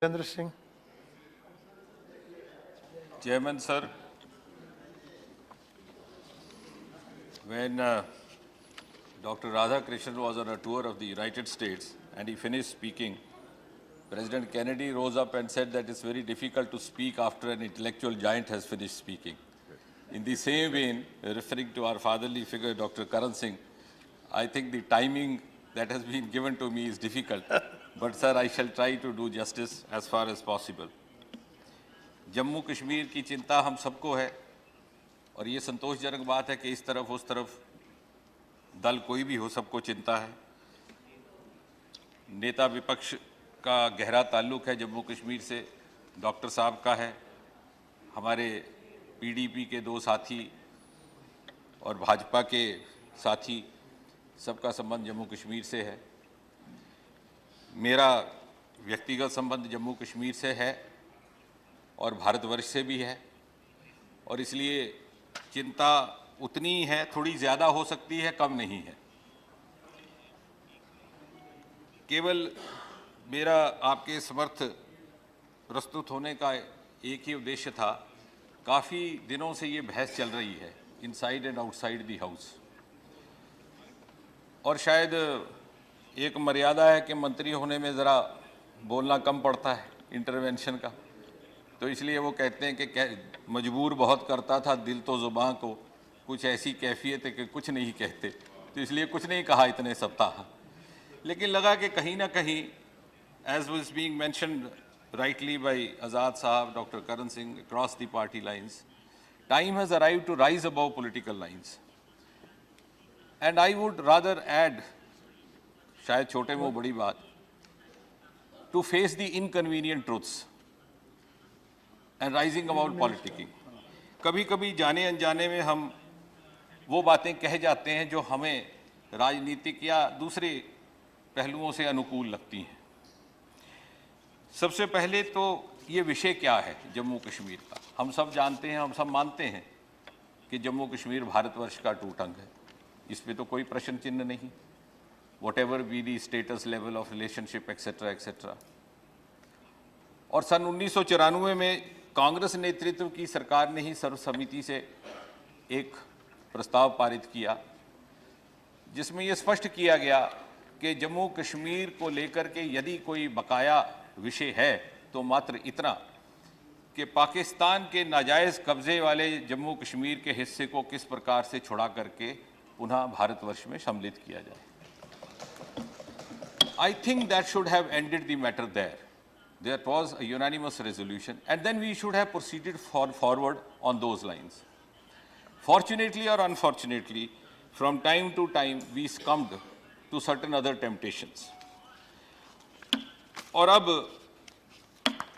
Jitendra Singh. Chairman, sir, when Dr. Radhakrishnan was on a tour of the United States and he finished speaking, President Kennedy rose up and said that it's very difficult to speak after an intellectual giant has finished speaking. In the same vein, referring to our fatherly figure, Dr. Karan Singh, I think the timing that has been given to me is difficult. But sir, I shall try to do justice as far as possible. Jammu Kashmir की चिंता हम सबको है और ये संतोषजनक बात है कि इस तरफ उस तरफ दल कोई भी हो, सबको चिंता है। नेता विपक्ष का गहरा ताल्लुक है जम्मू कश्मीर से, डॉक्टर साहब का है, हमारे पीडीपी के दो साथी और भाजपा के साथी, सबका संबंध जम्मू कश्मीर से है। मेरा व्यक्तिगत संबंध जम्मू कश्मीर से है और भारतवर्ष से भी है और इसलिए चिंता उतनी है, थोड़ी ज़्यादा हो सकती है, कम नहीं है। केवल मेरा आपके समर्थ प्रस्तुत होने का एक ही उद्देश्य था। काफ़ी दिनों से ये बहस चल रही है inside and outside the house और शायद एक मर्यादा है कि मंत्री होने में ज़रा बोलना कम पड़ता है इंटरवेंशन का, तो इसलिए वो कहते हैं कि मजबूर बहुत करता था दिल तो ज़ुबान को, कुछ ऐसी कैफियत है कि कुछ नहीं कहते, तो इसलिए कुछ नहीं कहा इतने सप्ताह। लेकिन लगा कि कहीं ना कहीं as was being mentioned rightly by Azad sahab, doctor Karan Singh, across the party lines, time has arrived to rise above political lines and I would rather add, शायद छोटे में बड़ी बात, to face the inconvenient truths and rising about politicking. कभी कभी जाने अनजाने में हम वो बातें कह जाते हैं जो हमें राजनीतिक या दूसरे पहलुओं से अनुकूल लगती हैं। सबसे पहले तो ये विषय क्या है जम्मू कश्मीर का। हम सब जानते हैं, हम सब मानते हैं कि जम्मू कश्मीर भारतवर्ष का टूट अंग है, इस पे तो कोई प्रश्न चिन्ह नहीं, whatever be the status level of relationship etc etc। और सन 1994 में कांग्रेस नेतृत्व की सरकार ने ही सर्वसम्मति से एक प्रस्ताव पारित किया जिसमें यह स्पष्ट किया गया कि जम्मू कश्मीर को लेकर के यदि कोई बकाया विषय है तो मात्र इतना कि पाकिस्तान के नाजायज़ कब्जे वाले जम्मू कश्मीर के हिस्से को किस प्रकार से छुड़ा करके पुनः भारतवर्ष में सम्मिलित किया जाए। I think that should have ended the matter there. There was a unanimous resolution and then we should have proceeded forward on those lines. Fortunately or unfortunately, from time to time we succumbed to certain other temptations. और अब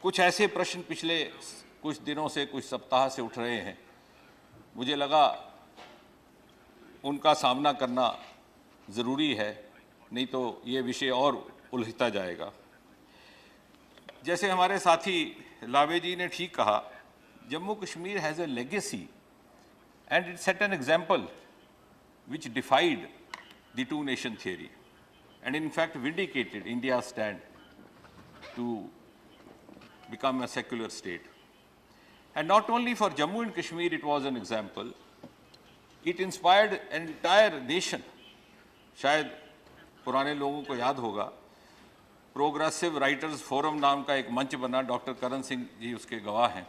कुछ ऐसे प्रश्न पिछले कुछ दिनों से, कुछ सप्ताह से उठ रहे हैं, मुझे लगा उनका सामना करना ज़रूरी है, नहीं तो ये विषय और उलझता जाएगा। जैसे हमारे साथी लावे जी ने ठीक कहा, Jammu Kashmir has a legacy and it set an example which defied the two nation theory and in fact vindicated India stand to become a secular state. And not only for Jammu and Kashmir it was an example, it inspired an entire nation. शायद पुराने लोगों को याद होगा, progressive writers forum नाम का एक मंच बना, डॉक्टर करण सिंह जी उसके गवाह हैं,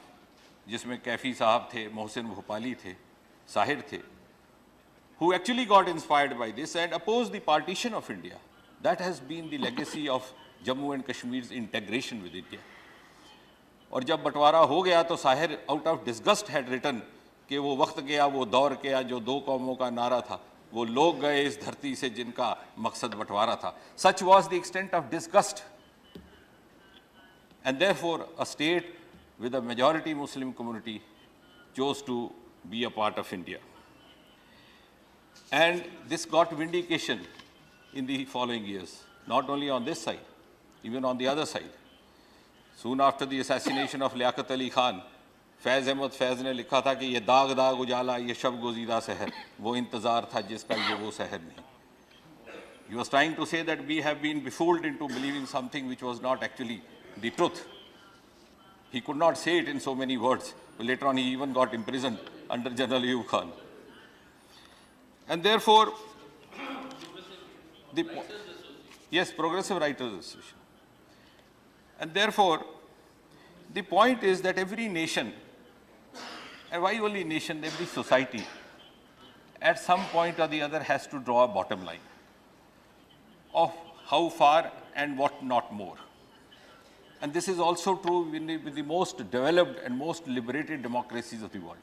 जिसमें कैफी साहब थे, मोहसिन भोपाली थे, साहिर थे, who actually got inspired by this and opposed the partition of India. That has been the legacy of Jammu and Kashmir's integration with India. और जब बंटवारा हो गया तो Sahir out of disgust had written कि वो वक्त गया, वो दौर गया जो दो कौमों का नारा था, वो लोग गए इस धरती से जिनका मकसद बंटवारा था। सच was the extent of disgust and therefore a state with a majority Muslim community chose to be a part of India. And this got vindication in the following years, not only on this side, even on the other side. Soon after the assassination of Liaquat Ali Khan, Faiz Ahmad Faiz ने लिखा था कि ये दाग दाग उजाला, ये शब गुज़ीदा शहर, वो इंतज़ार था जिसका ये वो शहर नहीं। He was trying to say that we have been befooled into believing something which was not actually the truth. He could not say it in so many words. Later on, he even got imprisoned under General Ayub Khan. And therefore, yes, Progressive Writers Association. And therefore, the point is that every nation, and why only nation, every society, at some point or the other has to draw a bottom line of how far and what not more. And this is also true with the most developed and most liberated democracies of the world.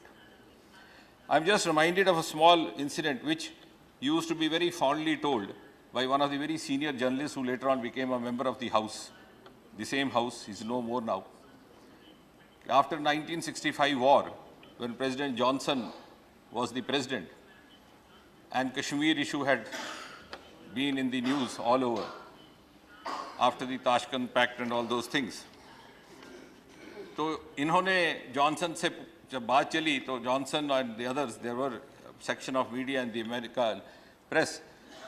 I'm just reminded of a small incident which used to be very fondly told by one of the very senior journalists who later on became a member of the House, the same House, he's no more now. After 1965 war, when President Johnson was the president, and Kashmir issue had been in the news all over, after the Tashkent Pact and all those things. तो इन्होंने Johnson से जब बात चली तो Johnson and the others, there were a section of media and the American press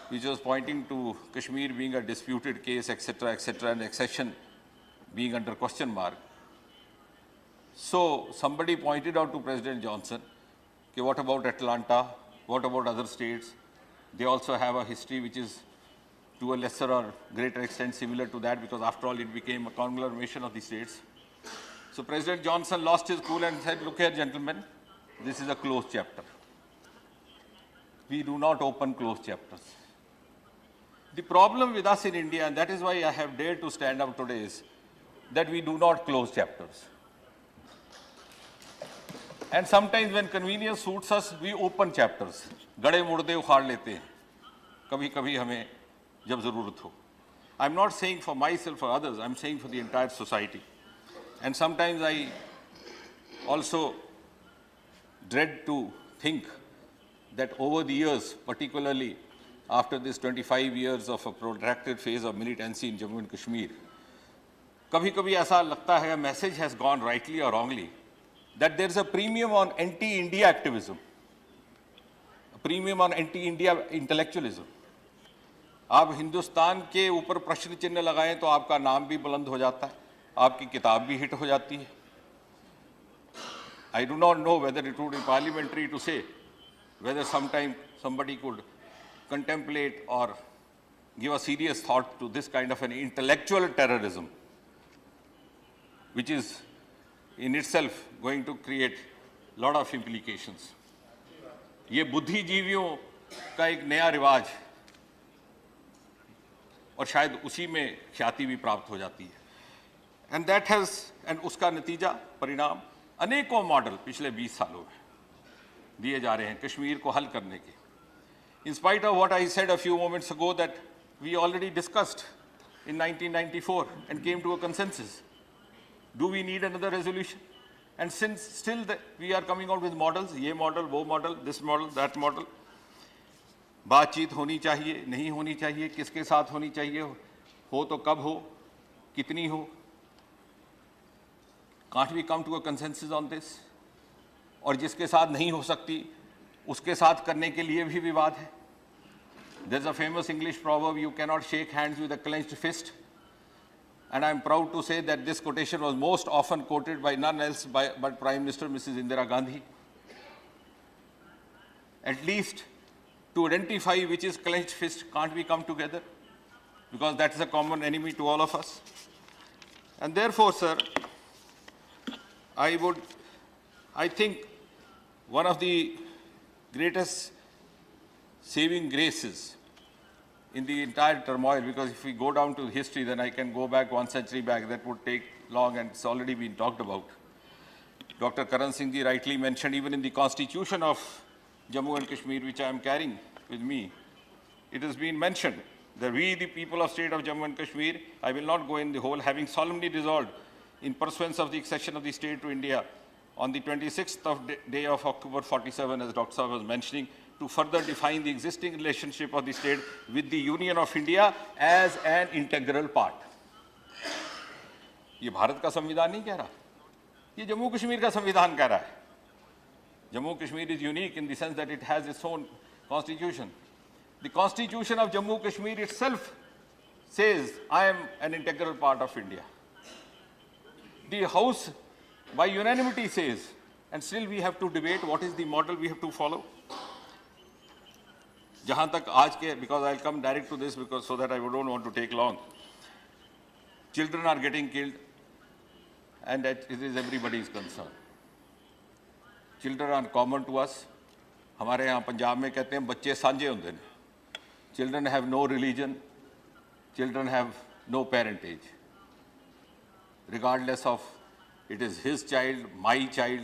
which was pointing to Kashmir being a disputed case, etc., and accession being under question mark. So somebody pointed out to President Johnson, okay, what about Atlanta? What about other states? They also have a history which is to a lesser or greater extent similar to that, because after all it became a conglomeration of the states. So President Johnson lost his cool and said, look here gentlemen, this is a closed chapter. We do not open closed chapters. The problem with us in India, and that is why I have dared to stand up today, is that we do not close chapters. And sometimes when convenience suits us, we open chapters. गड़े मुर्दे उखाड़ लेते हैं कभी-कभी हमें जब ज़रूरत हो. I'm not saying for myself or others, I'm saying for the entire society. And sometimes I also dread to think that over the years, particularly after this 25 years of a protracted phase of militancy in Jammu and Kashmir, कभी-कभी ऐसा लगता है, a message has gone rightly or wrongly, that there is a premium on anti-India activism, a premium on anti-India intellectualism. आप हिंदुस्तान के ऊपर प्रश्न चिन्ह लगाएं तो आपका नाम भी बुलंद हो जाता है, आपकी किताब भी हिट हो जाती है. I do not know whether it would be parliamentary to say whether sometime somebody could contemplate or give a serious thought to this kind of an intellectual terrorism, which is in itself going to create a lot of implications. ये बुद्धिजीवियों का एक नया रिवाज और शायद उसी में ख्याति भी प्राप्त हो जाती है. And that has, and उसका नतीजा परिणाम अनेकों मॉडल पिछले 20 सालों में दिए जा रहे हैं कश्मीर को हल करने के. In spite of what I said a few moments ago that we already discussed in 1994 and came to a consensus. Do we need another resolution? And since still we are coming out with models, ये model, वो model, this model, that model. बातचीत होनी चाहिए, नहीं होनी चाहिए, किसके साथ होनी चाहिए, हो तो कब हो, कितनी हो. Can't we come to a consensus on this? और जिसके साथ नहीं हो सकती, उसके साथ करने के लिए भी विवाद है. There's a famous English proverb, you cannot shake hands with a clenched fist. And I'm proud to say that this quotation was most often quoted by none else but Prime Minister Mrs. Indira Gandhi. At least to identify which is clenched fist, can't we come together? Because that is a common enemy to all of us. And therefore, sir, I think one of the greatest saving graces in the entire turmoil, because if we go down to history, then I can go back 1 century back, that would take long and it's already been talked about. Dr. Karan Singh ji rightly mentioned, even in the constitution of Jammu and Kashmir, which I am carrying with me, it has been mentioned that we, the people of state of Jammu and Kashmir, I will not go in the whole, having solemnly resolved in pursuance of the accession of the state to India on the 26th of day of October 47, as Dr. Saab was mentioning, to further define the existing relationship of the state with the Union of India as an integral part. ये भारत का संविधान नहीं कह रहा, ये जम्मू कश्मीर का संविधान कह रहा है. Jammu Kashmir is unique in the sense that it has its own constitution. The constitution of Jammu Kashmir itself says, I am an integral part of India. The House by unanimity says, and still we have to debate what is the model we have to follow. जहाँ तक आज के, because I'll come direct to this because so that I don't want to take long. Children are getting killed, and that it is everybody's concern. Children are common to us. हमारे यहाँ पंजाब में कहते हैं बच्चे सांझे होंदे ने. Children have no religion. Children have no parentage. Regardless of it is his child, my child,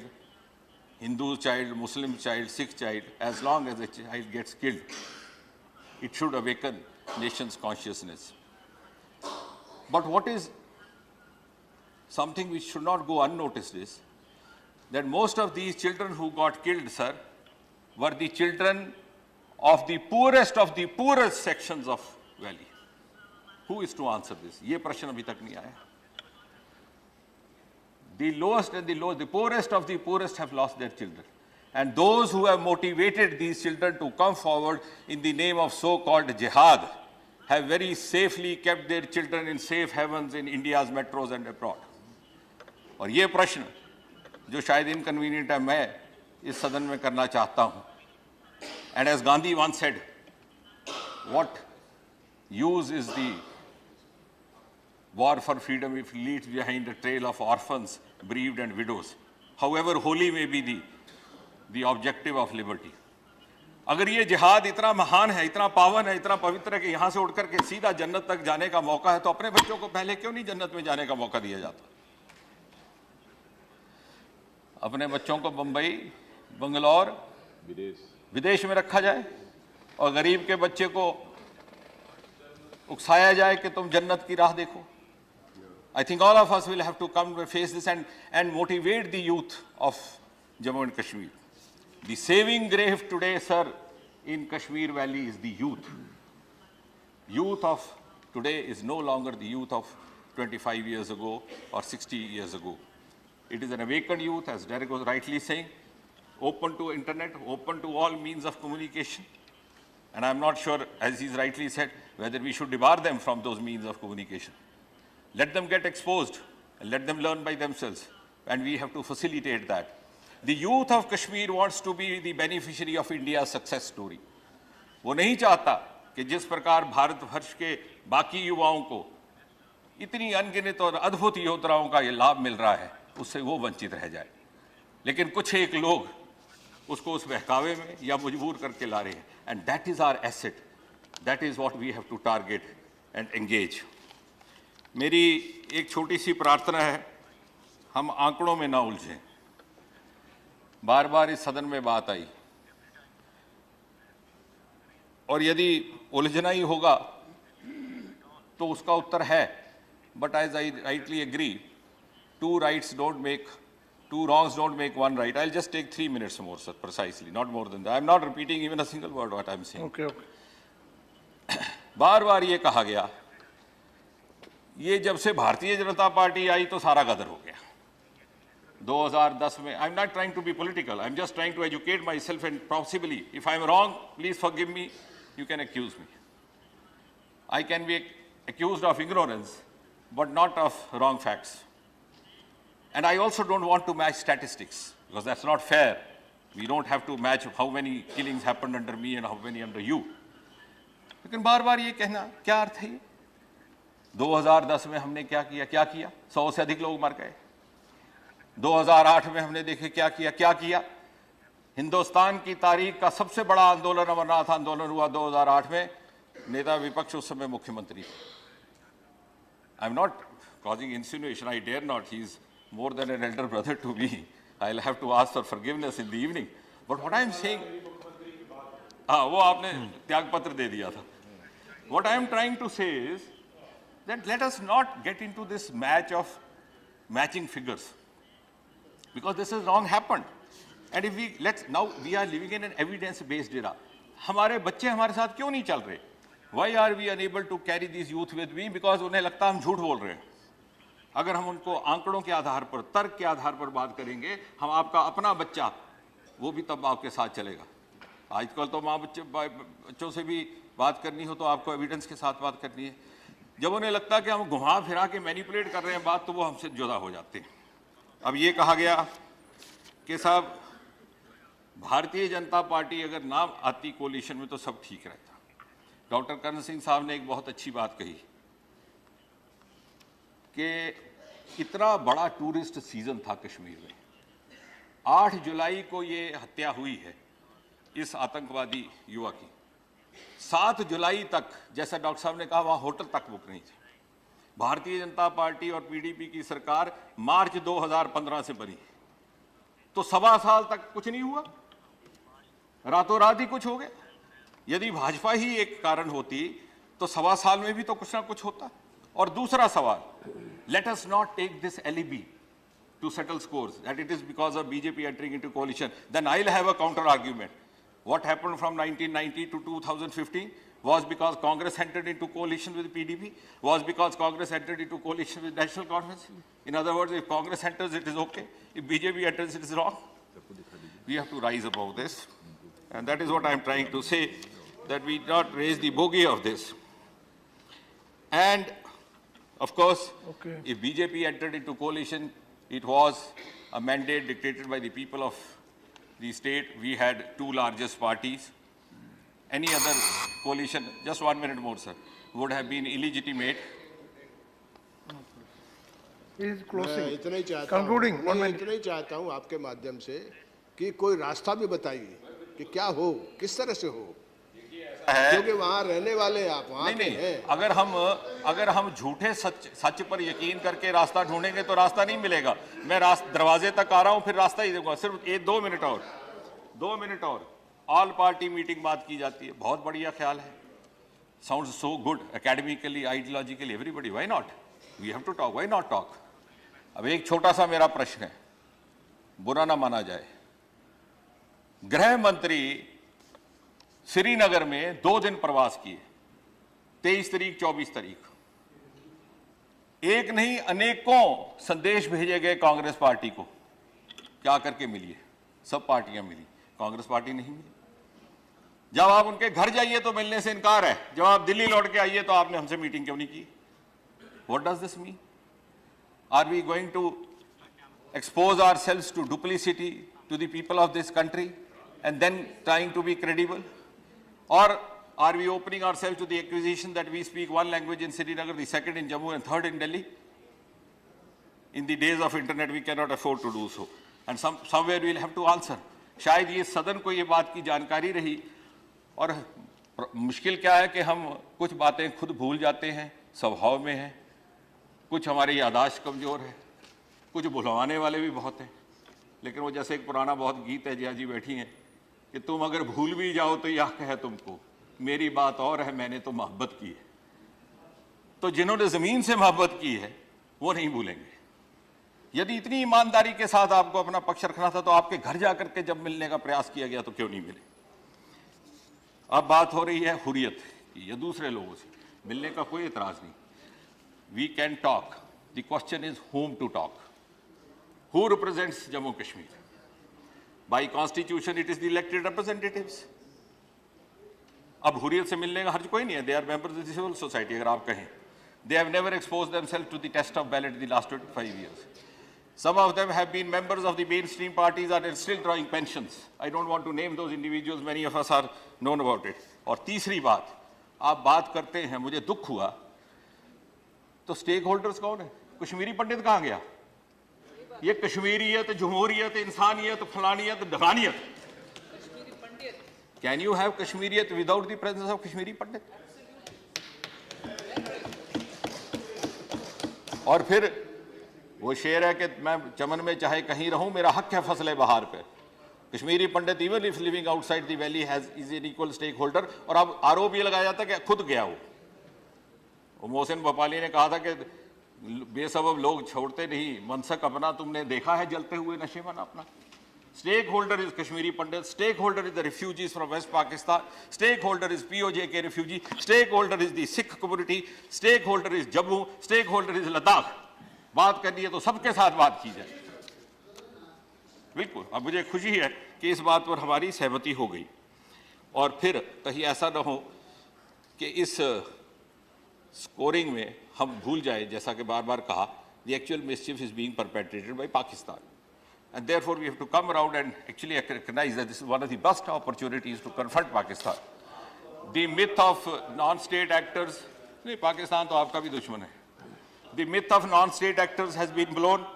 Hindu child, Muslim child, Sikh child, as long as a child gets killed, it should awaken nation's consciousness. But what is something which should not go unnoticed is that most of these children who got killed, sir, were the children of the poorest sections of Valley. Who is to answer this? ये प्रश्न अभी तक नहीं आया. The lowest and the lowest, the poorest of the poorest have lost their children. And those who have motivated these children to come forward in the name of so-called jihad have very safely kept their children in safe havens in India's metros and abroad. और ये प्रश्न जो शायद inconvenient है, मैं इस सदन में करना चाहता हूँ. And as Gandhi once said, what use is the war for freedom if it leaves behind a trail of orphans, bereaved and widows, however holy may be the objective of liberty. अगर ये जिहाद इतना महान है, इतना पावन है, इतना पवित्र है कि यहाँ से उठ करके सीधा जन्नत तक जाने का मौका है, तो अपने बच्चों को पहले क्यों नहीं जन्नत में जाने का मौका दिया जाता? अपने बच्चों को बंबई, बंगलौर, विदेश में रखा जाए और गरीब के बच्चे को उकसाया जाए कि तुम जन्नत की राह देखो. I think all of us will have to come to face this and motivate the youth of Jammu and Kashmir. The saving grace today, sir, in Kashmir Valley is the youth. Youth of today is no longer the youth of 25 years ago or 60 years ago. It is an awakened youth, as Derek was rightly saying, open to internet, open to all means of communication. And I'm not sure, as he's rightly said, whether we should debar them from those means of communication. Let them get exposed and let them learn by themselves. And we have to facilitate that. The youth of Kashmir wants to be the beneficiary of India's success story. वो नहीं चाहता कि जिस प्रकार भारतवर्ष के बाकी युवाओं को इतनी अनगिनत और अद्भुत योजनाओं का ये लाभ मिल रहा है, उससे वो वंचित रह जाए. लेकिन कुछ एक लोग उसको उस बहकावे में या मजबूर करके ला रहे हैं. And that is our asset. That is what we have to target and engage. मेरी एक छोटी सी प्रार्थना है, हम आंकड़ों में ना उलझें. बार बार इस सदन में बात आई और यदि उलझना ही होगा तो उसका उत्तर है. But as I rightly agree, two wrongs don't make one right. I'll just take 3 minutes more, sir, precisely, not more than that. I'm not repeating even a single word what I'm saying. Okay. बार बार ये कहा गया, ये जब से Bharatiya Janata party आई तो सारा गदर हो गया. 2010 में, I'm not trying to be political, I'm just trying to educate myself, and possibly, if I'm wrong, please forgive me, you can accuse me. I can be accused of ignorance, but not of wrong facts. And I also don't want to match statistics, because that's not fair. We don't have to match how many killings happened under me and how many under you. लेकिन बार बार ये कहना क्या अर्थ है? 2010 में हमने क्या किया? 100 से अधिक लोग मर गए. 2008 में हमने देखे क्या किया? हिंदुस्तान की तारीख का सबसे बड़ा आंदोलन, अमरनाथ आंदोलन हुआ 2008 में. नेता विपक्ष उस समय मुख्यमंत्री. I'm not causing insinuation, I dare not. He's more than an elder brother to me. I'll have to ask for forgiveness in the evening. But what I'm saying, वो आपने त्यागपत्र दे दिया था. What I'm trying to say is that let us not get into this match of matching figures, because this has long happened. And if now we are living in an evidence-based era. हमारे बच्चे हमारे साथ क्यों नहीं चल रहे? Why are we unable to carry these youth with me? Because उन्हें लगता है हम झूठ बोल रहे हैं. अगर हम उनको आंकड़ों के आधार पर, तर्क के आधार पर बात करेंगे, हम आपका अपना बच्चा, वो भी तब आपके साथ चलेगा. आजकल तो माँ बच्चों से भी बात करनी हो तो आपको एविडेंस के साथ बात करनी है. जब उन्हें लगता है कि हम घुमा फिरा के मैनिपुलेट कर रहे हैं बात, तो वो हमसे जुदा हो जाते हैं. अब ये कहा गया कि साहब भारतीय जनता पार्टी अगर ना आती कोलिशन में तो सब ठीक रहता। डॉक्टर करण सिंह साहब ने एक बहुत अच्छी बात कही कि इतना बड़ा टूरिस्ट सीजन था कश्मीर में, 8 जुलाई को ये हत्या हुई है इस आतंकवादी युवा की। 7 जुलाई तक, जैसा डॉक्टर साहब ने कहा, वहाँ होटल तक बुक नहीं थे। भारतीय जनता पार्टी और पीडीपी की सरकार मार्च 2015 से बनी, तो 1.25 साल तक कुछ नहीं हुआ, रातों रात ही कुछ हो गया। यदि भाजपा ही एक कारण होती तो 1.25 साल में भी तो कुछ ना कुछ होता। और दूसरा सवाल, let us not take this alibi to settle scores, that it is because of BJP entering into coalition, then I'll have a counter argument. What happened from 1990 to 2015 was because Congress entered into coalition with PDP, was because Congress entered into coalition with National Conference. In other words, if Congress enters, it is okay. If BJP enters, it is wrong. We have to rise above this. And that is what I am trying to say, that we not raise the bogey of this. And of course, if BJP entered into coalition, it was a mandate dictated by the people of the state. We had 2 largest parties. Any other coalition, just 1 minute more, sir, would have been illegitimate. Is closing. इतना ही चाहता Concluding, हूँ, 1 minute. इतना ही चाहता हूँ आपके माध्यम से कि कोई रास्ता भी बताइए कि क्या हो, किस तरह से हो, क्योंकि वहाँ रहने वाले आप वहाँ नहीं, हैं। अगर हम झूठे सच पर यकीन करके रास्ता ढूंढेंगे तो रास्ता नहीं मिलेगा। मैं दरवाजे तक आ रहा हूँ, फिर रास्ता ही दूंगा। सिर्फ 2 मिनट और ऑल पार्टी मीटिंग बात की जाती है, बहुत बढ़िया ख्याल है, sounds so good, academically, ideologically, everybody, why not, we have to talk, why not talk. अब एक छोटा सा मेरा प्रश्न है, बुरा ना माना जाए, गृह मंत्री श्रीनगर में 2 दिन प्रवास किए, 23 तारीख 24 तारीख, एक नहीं अनेकों संदेश भेजे गए कांग्रेस पार्टी को, क्या करके मिली है, सब पार्टियां मिली, कांग्रेस पार्टी नहीं मिली। जब आप उनके घर जाइए तो मिलने से इनकार है, जब आप दिल्ली लौट के आइए तो आपने हमसे मीटिंग क्यों नहीं की? What does this mean? Are we going to expose ourselves to duplicity to the people of this country and then trying to be credible? Or are we opening ourselves to the accusation that we speak one language in Srinagar, the second in Jammu and third in Delhi? In the days of internet, we cannot afford to do so. And somewhere we will have to answer. शायद ये सदन को ये बात की जानकारी रही, और मुश्किल क्या है कि हम कुछ बातें खुद भूल जाते हैं, स्वभाव में है, कुछ हमारी याददाश्त कमज़ोर है, कुछ भुलवाने वाले भी बहुत हैं। लेकिन वो जैसे एक पुराना बहुत गीत है, जिया जी बैठी हैं, कि तुम अगर भूल भी जाओ तो यह कहे तुमको, मेरी बात और है, मैंने तो मोहब्बत की है। तो जिन्होंने ज़मीन से मोहब्बत की है वो नहीं भूलेंगे। यदि इतनी ईमानदारी के साथ आपको अपना पक्ष रखना था तो आपके घर जाकर के जब मिलने का प्रयास किया गया तो क्यों नहीं मिले? अब बात हो रही है हुर्रियत की या दूसरे लोगों से मिलने का, कोई एतराज़ नहीं, we can talk, the question is whom to talk, who represents Jammu Kashmir? By constitution it is the elected representatives. अब हुर्रियत से मिलने का हर्ज कोई नहीं है, they are members of the civil society. अगर आप कहें, they have never exposed themselves to the test of ballot in the last 25 years. Some of them have been members of the mainstream parties and are still drawing pensions. I don't want to name those individuals, many of us are known about it. और तीसरी बात, आप बात करते हैं, मुझे दुख हुआ, तो स्टेक होल्डर्स कौन है? कश्मीरी पंडित कहाँ गया? ये कश्मीरियत, जमहूरियत, इंसानियत, फलानियत, ढगानियत। Can you have Kashmiriyat without the presence of Kashmiri पंडित? और फिर वो शेर है कि मैं चमन में चाहे कहीं रहूं, मेरा हक है फसले बहार पे। Kashmiri Pandit even if living outside the valley has is an equal stakeholder. और अब आरोप ये लगाया जाता कि खुद गया वो मोहसिन भोपाली ने कहा था कि बेसबब लोग छोड़ते नहीं, मनसक अपना तुमने देखा है जलते हुए नशेमन अपना। Stakeholder is Kashmiri Pandit, stakeholder is the refugees from west Pakistan, stakeholder is POJ के refugee, stakeholder is the Sikh community, stakeholder is Jammu, stakeholder is Ladakh. बात करनी है तो सबके साथ बात की जाए। बिल्कुल, अब मुझे खुशी है कि इस बात पर हमारी सहमति हो गई। और फिर कहीं ऐसा ना हो कि इस स्कोरिंग में हम भूल जाए, जैसा कि बार बार कहा, the actual mischief is being perpetrated by Pakistan. And therefore, we have to come around and actually recognize that this is one of the best opportunities to confront Pakistan. The myth of non-state actors, no, Pakistan to aapka bhi dushman hai. The myth of non-state actors has been blown.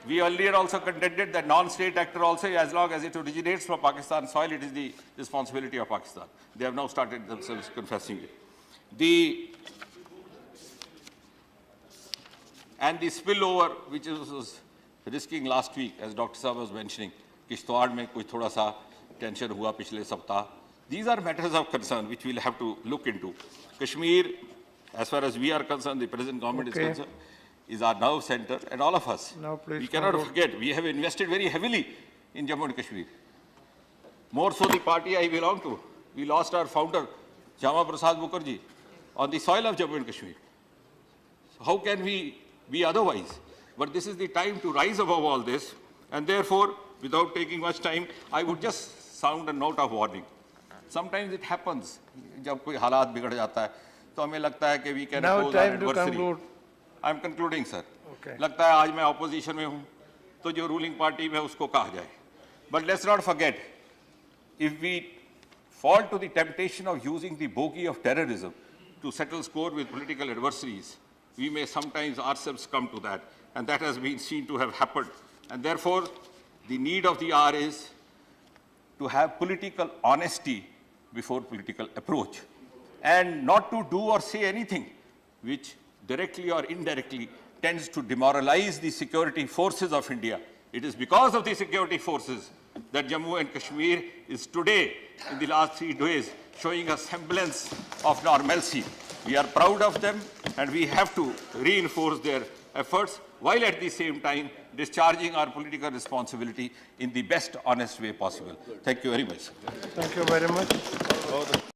We earlier also contended that non-state actor also, as long as it originates from Pakistan soil, it is the responsibility of Pakistan. They have now started themselves confessing it. The spillover, which was risking last week, as Dr. Saab was mentioning, Kishtwar mein kuch thoda sa tension hua pichle saptah. These are matters of concern which we'll have to look into. Kashmir, as far as we are concerned, the present government is concerned, is our nerve center, and all of us. We cannot forget, we have invested very heavily in Jammu and Kashmir. More so the party I belong to. We lost our founder, Jama Prasad Mukherjee, on the soil of Jammu and Kashmir. So how can we be otherwise? But this is the time to rise above all this, and therefore, without taking much time, I would just sound a note of warning. Sometimes it happens, जब कोई हालात बिगड़ जाता है, तो हमें लगता है कि we can oppose our adversary. I am concluding, sir. लगता है आज मैं opposition में हूँ, तो जो ruling party में उसको कहा जाए. But let's not forget, if we fall to the temptation of using the bogey of terrorism to settle score with political adversaries, we may sometimes ourselves come to that, and that has been seen to have happened. And therefore, the need of the hour is to have political honesty before political approach, and not to do or say anything which directly or indirectly tends to demoralize the security forces of India. It is because of the security forces that Jammu and Kashmir is today, in the last 3 days, showing a semblance of normalcy. We are proud of them, and we have to reinforce their efforts, while at the same time discharging our political responsibility in the best honest way possible. Thank you very much. Thank you very much.